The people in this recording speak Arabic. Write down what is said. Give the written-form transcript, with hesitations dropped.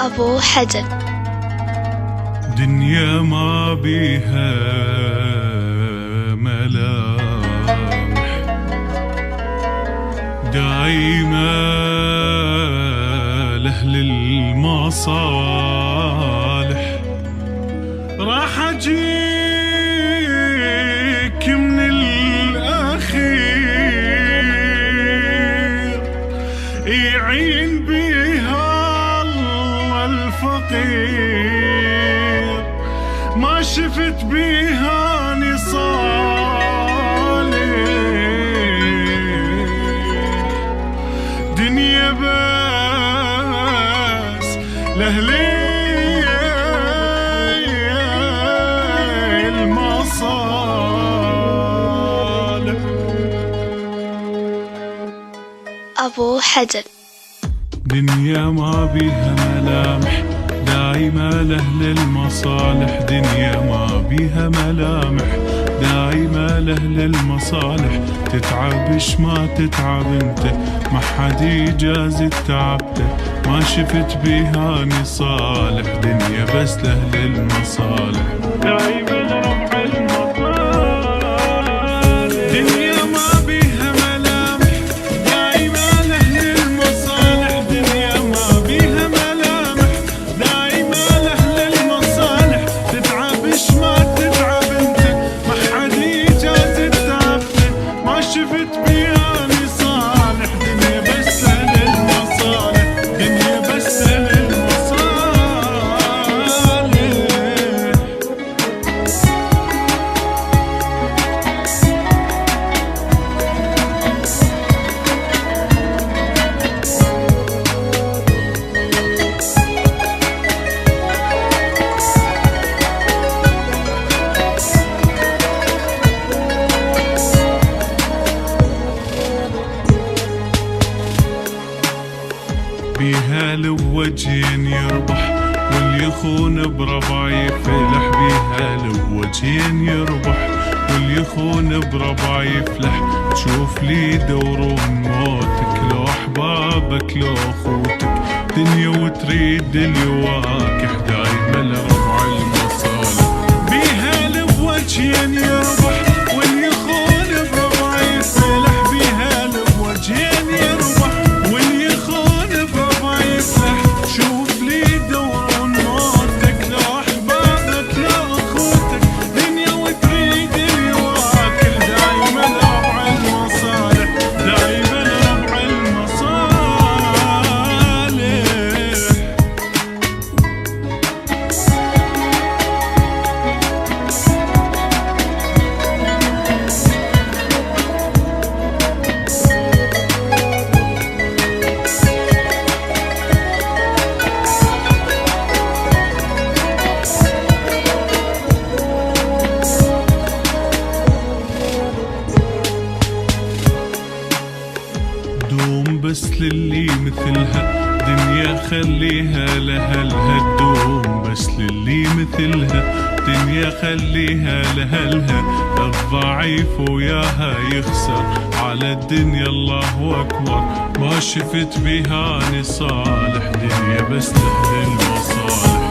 أبو حجر. دنيا ما بيها ملامح دايما لأهل المصالح، راح أجيك من الأخير يعين بيها الله الفقير، ما شفت بيها نصالح، دنيا بس لأهلي المصالح. أبو حجر. دنيا ما بيها ملامح دايما لأهل المصالح، دنيا ما بيها ملامح دايما لأهل المصالح، تتعبش ما تتعب انت، ما حد يجازي تعبته، ما شفت بيها نصالح، دنيا بس لأهل المصالح دايما ربع المصالح. دنيا ما بيها ملامح دايما لأهل المصالح، دنيا ما بيها ملامح دايما لأهل المصالح، تتعبش ما تتعب انت، ما حد يجازي تعبته، ما شفت بيها نصالح، دنيا بس لأهل المصالح، دنيا بس لأهل بيها لوجين يربح واللي يخون بربع يفلح، بيها لوجين يربح واللي يخون بربع يفلح، تشوف لي دورون موتك لو احبابك لو اخوتك، دنيا وتريد الواكح دايما لربع المصالح، بيها لوجين يربح واللي يخون بربع يفلح، بيها لوجين يربح واللي يخون بربع يفلح، شوف لي دورون موتك لو احبابك لو اخوتك، دنيا وتريد الواكل دايما ربع المصالح، دايما ربع المصالح. دوم بس للي مثلها دنيا خليها لهلها، دوم بس للي مثلها دنيا خليها لهلها، الضعيف وياها يخسر على الدنيا الله أكبر، ما شفت بها نصالح، دنيا بس لأهل المصالح.